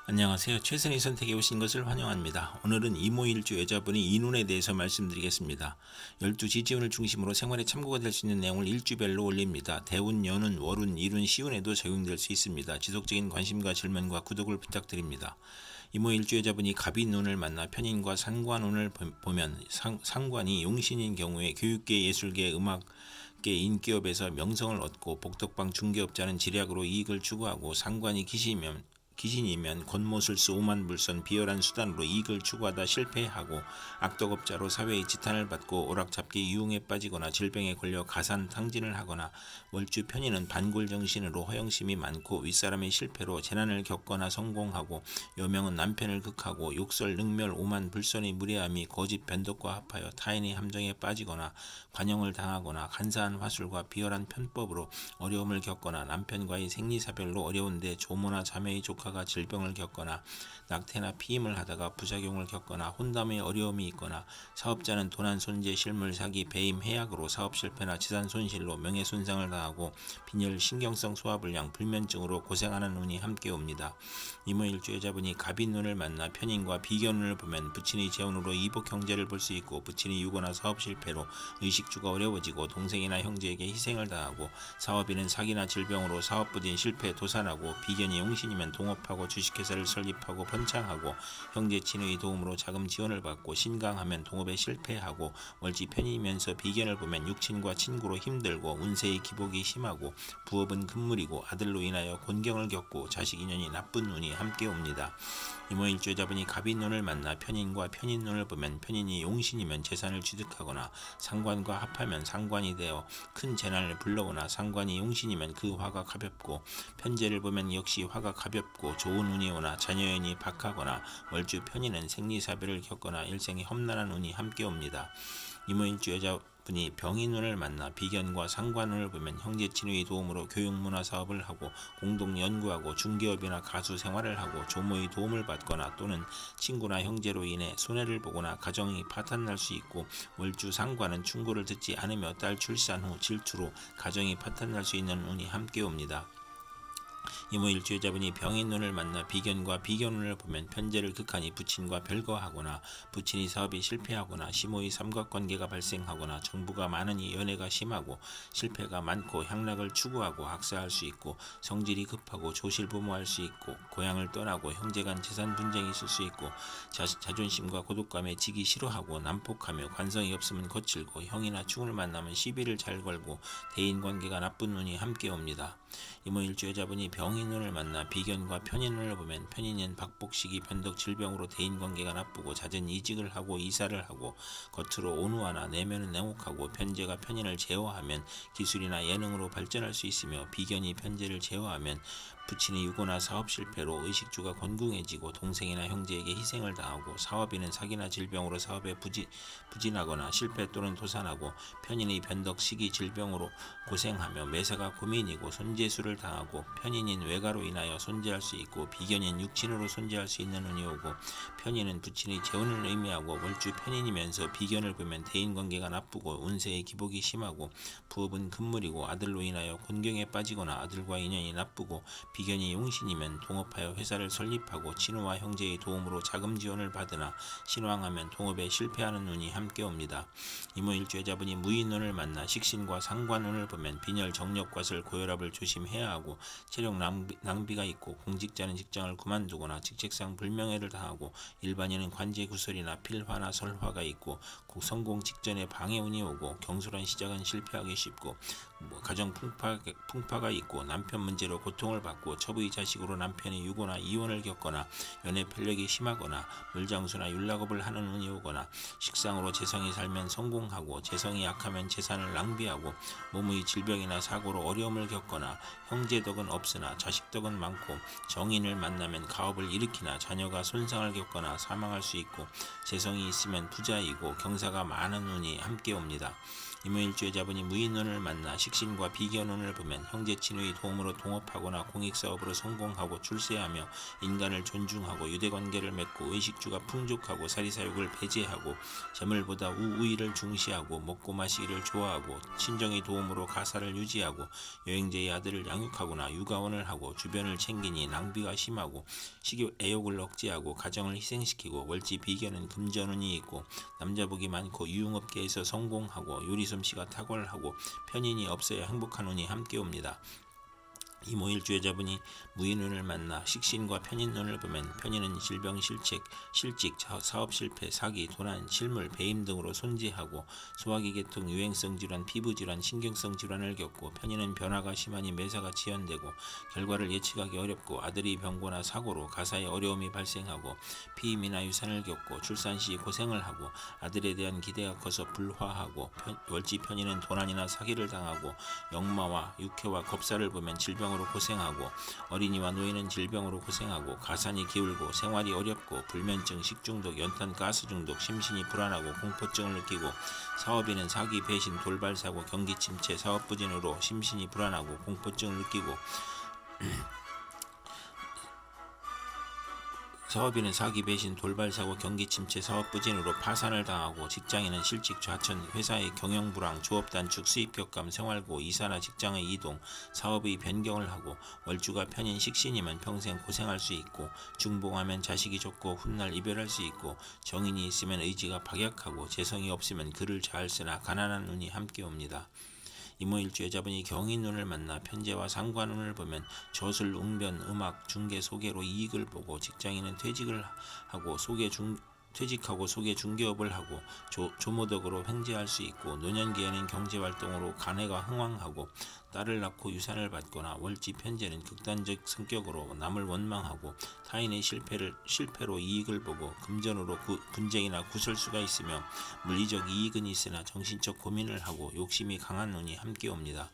안녕하세요. 최선의 선택에 오신 것을 환영합니다. 오늘은 이모일주 여자분이 이눈에 대해서 말씀드리겠습니다. 12지지운을 중심으로 생활에 참고가 될 수 있는 내용을 일주별로 올립니다. 대운, 연운, 월운, 일운, 시운에도 적용될 수 있습니다. 지속적인 관심과 질문과 구독을 부탁드립니다. 이모일주 여자분이 갑인운을 만나 편인과 상관운을 보면 상관이 용신인 경우에 교육계, 예술계, 음악계, 인기업에서 명성을 얻고 복덕방 중개업자는 지략으로 이익을 추구하고 상관이 귀신이면 권모술수 오만불선 비열한 수단으로 이익을 추구하다 실패하고 악덕업자로 사회의 지탄을 받고 오락잡기 유흥에 빠지거나 질병에 걸려 가산탕진을 하거나 월주 편인은 반골정신으로 허영심이 많고 윗사람의 실패로 재난을 겪거나 성공하고 여명은 남편을 극하고 욕설 능멸 오만불선의 무례함이 거짓 변덕과 합하여 타인의 함정에 빠지거나 관용을 당하거나 간사한 화술과 비열한 편법으로 어려움을 겪거나 남편과의 생리사별로 어려운데 조모나 자매의 조카가 질병을 겪거나 낙태나 피임을 하다가 부작용을 겪거나 혼담의 어려움이 있거나 사업자는 도난 손재 실물 사기 배임 해약으로 사업 실패나 재산 손실로 명예손상을 당하고 빈혈 신경성 소화불량 불면증으로 고생하는 운이 함께 옵니다. 이모일주 여자분이 갑인운을 만나 편인과 비견운을 보면 부친의 재운으로 이복 형제를 볼 수 있고 부친이 유고나 사업 실패로 의식주가 어려워지고 동생이나 형제에게 희생을 당하고 사업인은 사기나 질병으로 사업 부진 실패 도산하고 비견이 용신이면 동업하고 주식회사를 설립하고 번창하고 형제 친의 도움으로 자금 지원을 받고 신강하면 동업에 실패하고 월지 편이면서 비견을 보면 육친과 친구로 힘들고 운세의 기복이 심하고 부업은 금물이고 아들로 인하여 곤경을 겪고 자식 인연이 나쁜 운이 함께 옵니다. 이모일주 여자분이 갑인운을 만나 편인과 편인운을 보면 편인이 용신이면 재산을 취득하거나 상관과 합하면 상관이 되어 큰 재난을 불러오나 상관이 용신이면 그 화가 가볍고 편재를 보면 역시 화가 가볍고 좋은 운이 오나 자녀연이 박하거나 월주 편인은 생리사별을 겪거나 일생에 험난한 운이 함께 옵니다. 이모일주 여자분이 병인운을 만나 비견과 상관운을 보면 형제친의 도움으로 교육문화사업을 하고 공동연구하고 중개업이나 가수 생활을 하고 조모의 도움을 받거나 또는 친구나 형제로 인해 손해를 보거나 가정이 파탄날 수 있고 월주 상관은 충고를 듣지 않으며 딸 출산 후 질투로 가정이 파탄날 수 있는 운이 함께 옵니다. 이모일주 여자분이 병인운을 만나 비견과 비견운을 보면 편재를 극하니 부친과 별거하거나 부친이 사업이 실패하거나 시모의 삼각관계가 발생하거나 정부가 많으니 연애가 심하고 실패가 많고 향락을 추구하고 학사할 수 있고 성질이 급하고 조실부모할 수 있고 고향을 떠나고 형제간 재산 분쟁이 있을 수 있고 자존심과 고독감에 지기 싫어하고 난폭하며 관성이 없으면 거칠고 형이나 충을 만나면 시비를 잘 걸고 대인관계가 나쁜 운이 함께 옵니다. 이모일주 여자분이 병인운을 만나 비견과 편인운을 보면 편인은 박복식이 변덕 질병으로 대인관계가 나쁘고 잦은 이직을 하고 이사를 하고 겉으로 온화하나 내면은 냉혹하고 편재가 편인을 제어하면 기술이나 예능으로 발전할 수 있으며 비견이 편재를 제어하면 부친이 유고나 사업 실패로 의식주가 곤궁해지고 동생이나 형제에게 희생을 당하고 사업인은 사기나 질병으로 사업에 부진하거나 실패 또는 도산하고 편인의 변덕 시기 질병으로 고생하며 매사가 고민이고 손재수를 당하고 편인인 외가로 인하여 손재할 수 있고 비견인 육친으로 손재할 수 있는 운이 오고 편인은 부친의 재운을 의미하고 월주 편인이면서 비견을 보면 대인관계가 나쁘고 운세의 기복이 심하고 부업은 금물이고 아들로 인하여 곤경에 빠지거나 아들과 인연이 나쁘고 비견이 용신이면 동업하여 회사를 설립하고 친우와 형제의 도움으로 자금 지원을 받으나 신왕하면 동업에 실패하는 운이 함께 옵니다. 이모일주 여자분이 무인운을 만나 식신과 상관운을 보면 빈혈 정력과설 고혈압을 조심해야 하고 체력 낭비가 있고 공직자는 직장을 그만두거나 직책상 불명예를 당하고 일반인은 관제구설이나 필화나 설화가 있고 성공 직전에 방해운이 오고 경솔한 시작은 실패하기 쉽고 가정 풍파가 있고 남편 문제로 고통을 받고 첩의 자식으로 남편이 유고나 이혼을 겪거나 연애 편력이 심하거나 물장수나 율락업을 하는 운이 오거나 식상으로 재성이 살면 성공하고 재성이 약하면 재산을 낭비하고 몸의 질병이나 사고로 어려움을 겪거나 형제덕은 없으나 자식덕은 많고 정인을 만나면 가업을 일으키나 자녀가 손상을 겪거나 사망할 수 있고 재성이 있으면 부자이고 경사가 많은 운이 함께 옵니다. 이모일주여자분이 무인론을 만나 식신과 비견론을 보면 형제 친구의 도움으로 동업하거나 공익사업으로 성공하고 출세하며 인간을 존중하고 유대관계를 맺고 의식주가 풍족하고 사리사욕을 배제하고 재물보다 우의를 중시하고 먹고 마시기를 좋아하고 친정의 도움으로 가사를 유지하고 여행자의 아들을 양육하거나 육아원을 하고 주변을 챙기니 낭비가 심하고 식욕 애욕을 억제하고 가정을 희생시키고 월지 비견은 금전운이 있고 남자복이 많고 유흥업계에서 성공하고 요리솜씨가 탁월하고 편인이 없어야 행복한 운이 함께 옵니다. 이모일주여자분이 무인운을 만나 식신과 편인론을 보면 편인은 질병, 실직, 사업 실패, 사기, 도난, 실물, 배임 등으로 손재하고 소화기 계통, 유행성 질환, 피부 질환, 신경성 질환을 겪고 편인은 변화가 심하니 매사가 지연되고 결과를 예측하기 어렵고 아들이 병고나 사고로 가사에 어려움이 발생하고 피임이나 유산을 겪고 출산 시 고생을 하고 아들에 대한 기대가 커서 불화하고 월지 편인은 도난이나 사기를 당하고 역마와 육해와 겁사를 보면 질병으로 고생하고 어린이와 노인은 질병으로 고생하고 가산이 기울고 생활이 어렵고 불면증, 식중독, 연탄, 가스 중독, 심신이 불안하고 공포증을 느끼고 사업인은 사기, 배신, 돌발사고, 경기 침체, 사업 부진으로 심신이 불안하고 공포증을 느끼고 사업인은 사기, 배신, 돌발사고, 경기 침체, 사업 부진으로 파산을 당하고 직장인은 실직, 좌천, 회사의 경영 불황, 조업 단축, 수입 격감, 생활고, 이사나 직장의 이동, 사업의 변경을 하고 월주가 편인 식신이면 평생 고생할 수 있고 중봉하면 자식이 좋고 훗날 이별할 수 있고 정인이 있으면 의지가 박약하고 재성이 없으면 글을 잘 쓰나 가난한 운이 함께 옵니다. 이모일주여자분이 경인운을 만나 편재와 상관운을 보면 저술, 웅변, 음악, 중개, 소개로 이익을 보고 직장인은 퇴직하고 소개 중개업을 하고 조모덕으로 횡재할 수 있고 노년기에는 경제활동으로 가내가 흥왕하고 딸을 낳고 유산을 받거나 월지 편재는 극단적 성격으로 남을 원망하고 타인의 실패로 이익을 보고 금전으로 분쟁이나 구설수가 있으며 물리적 이익은 있으나 정신적 고민을 하고 욕심이 강한 운이 함께 옵니다.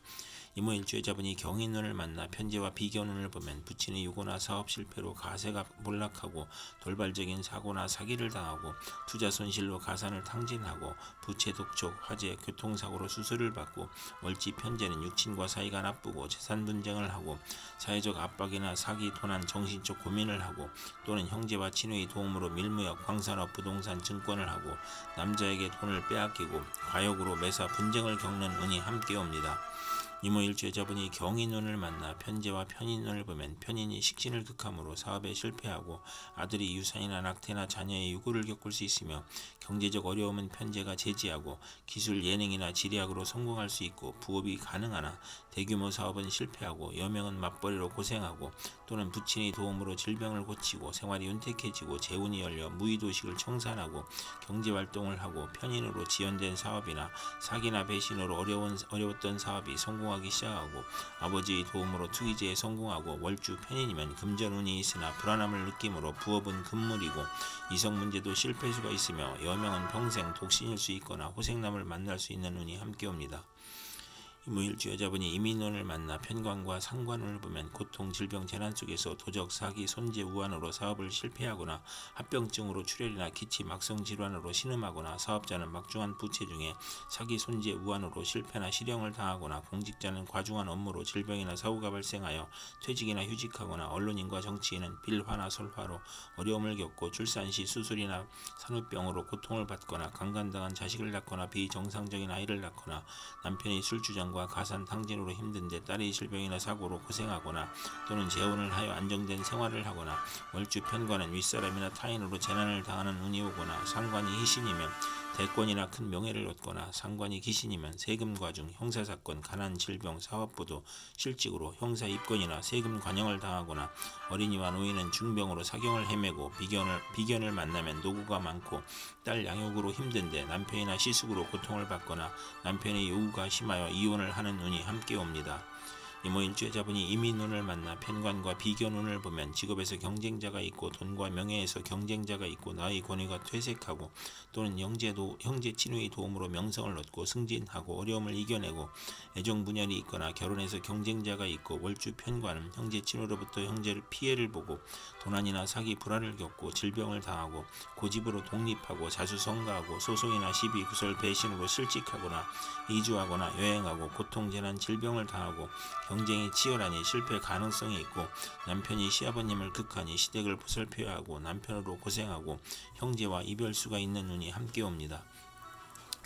이모일주여자분이 경인운을 만나 편재와 비견운을 보면 부친의 유고나 사업 실패로 가세가 몰락하고 돌발적인 사고나 사기를 당하고 투자 손실로 가산을 탕진하고 부채 독촉, 화재, 교통사고로 수술을 받고 월지 편재는 육친과 사이가 나쁘고 재산 분쟁을 하고 사회적 압박이나 사기, 도난, 정신적 고민을 하고 또는 형제와 친구의 도움으로 밀무역, 광산업, 부동산, 증권을 하고 남자에게 돈을 빼앗기고 과욕으로 매사 분쟁을 겪는 운이 함께 옵니다. 이모일주여자분이 경인운을 만나 편재와 편인운을 보면 편인이 식신을 극함으로 사업에 실패하고 아들이 유산이나 낙태나 자녀의 유고를 겪을 수 있으며 경제적 어려움은 편재가 제지하고 기술, 예능이나 지리학으로 성공할 수 있고 부업이 가능하나 대규모 사업은 실패하고 여명은 맞벌이로 고생하고 또는 부친의 도움으로 질병을 고치고 생활이 윤택해지고 재운이 열려 무의도식을 청산하고 경제활동을 하고 편인으로 지연된 사업이나 사기나 배신으로 어려웠던 사업이 성공하기 시작하고 아버지의 도움으로 투기제에 성공하고 월주 편인이면 금전운이 있으나 불안함을 느끼므로 부업은 금물이고 이성 문제도 실패수가 있으며 여명은 평생 독신일 수 있거나 호생남을 만날 수 있는 운이 함께 옵니다. 이모일주여자분이 이민운을 만나 편관과 상관운을 보면 고통, 질병, 재난 속에서 도적, 사기, 손재, 우환으로 사업을 실패하거나 합병증으로 출혈이나 기침, 악성 질환으로 신음하거나 사업자는 막중한 부채 중에 사기, 손재, 우환으로 실패나 실형을 당하거나 공직자는 과중한 업무로 질병이나 사고가 발생하여 퇴직이나 휴직하거나 언론인과 정치인은 빌화나 설화로 어려움을 겪고 출산 시 수술이나 산후병으로 고통을 받거나 강간당한 자식을 낳거나 비정상적인 아이를 낳거나 남편이 술주정 과 가산 탕진으로 힘든데 딸이 질병이나 사고로 고생하거나 또는 재혼을 하여 안정된 생활을 하거나 월주 편관은 윗사람이나 타인으로 재난을 당하는 운이 오거나 상관이 희신이면 대권이나 큰 명예를 얻거나 상관이 기신이면 세금 과중, 형사사건, 가난, 질병, 사업부도 실직으로 형사 입건이나 세금 관형을 당하거나 어린이와 노인은 중병으로 사경을 헤매고 비견을 만나면 노고가 많고 딸 양육으로 힘든데 남편이나 시숙으로 고통을 받거나 남편의 요구가 심하여 이혼을 하는 운이 함께 옵니다. 이모일주여자분이 이민운을 만나 편관과 비견운을 보면 직업에서 경쟁자가 있고 돈과 명예에서 경쟁자가 있고 나의 권위가 퇴색하고 또는 형제 친구의 도움으로 명성을 얻고 승진하고 어려움을 이겨내고 애정분열이 있거나 결혼에서 경쟁자가 있고 월주 편관은 형제 친구로부터 형제를 피해를 보고 도난이나 사기 불화를 겪고 질병을 당하고 고집으로 독립하고 자수성가하고 소송이나 시비 구설 배신으로 실직하거나 이주하거나 여행하고 고통 재난 질병을 당하고 경쟁이 치열하니 실패 가능성이 있고 남편이 시아버님을 극하니 시댁을 보살펴야 하고 남편으로 고생하고 형제와 이별수가 있는 눈이 함께 옵니다.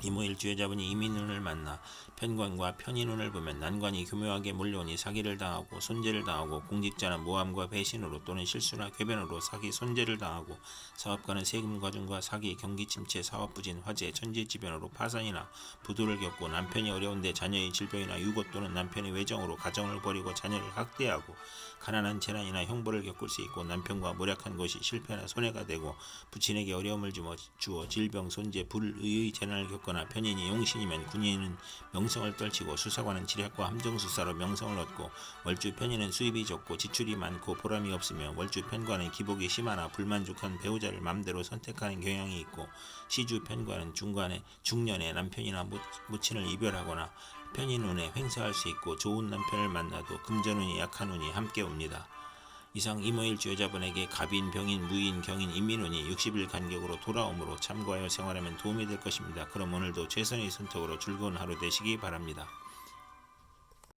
이모일주여자분이 이민운을 만나 편관과 편인운을 보면 난관이 교묘하게 몰려오니 사기를 당하고 손재를 당하고 공직자는 모함과 배신으로 또는 실수나 궤변으로 사기 손재를 당하고 사업가는 세금 과중과 사기 경기 침체 사업 부진 화재 천재지변으로 파산이나 부도를 겪고 남편이 어려운데 자녀의 질병이나 유고 또는 남편의 외정으로 가정을 버리고 자녀를 학대하고 가난한 재난이나 형벌을 겪을 수 있고 남편과 모략한 것이 실패나 손해가 되고 부친에게 어려움을 주어 질병 손재 불의의 재난을 겪거나 편인이 용신이면 군인은 명성을 떨치고 수사관은 지략과 함정수사로 명성을 얻고 월주 편인은 수입이 적고 지출이 많고 보람이 없으며 월주 편관은 기복이 심하나 불만족한 배우자를 맘대로 선택하는 경향이 있고 시주 편관은 중년에 남편이나 모친을 이별하거나 편인운에 횡사할 수 있고 좋은 남편을 만나도 금전운이 약한 운이 함께 옵니다. 이상 이모일주 여자분에게 갑인, 병인, 무인, 경인, 인민운이 60일 간격으로 돌아오므로 참고하여 생활하면 도움이 될 것입니다. 그럼 오늘도 최선의 선택으로 즐거운 하루 되시기 바랍니다.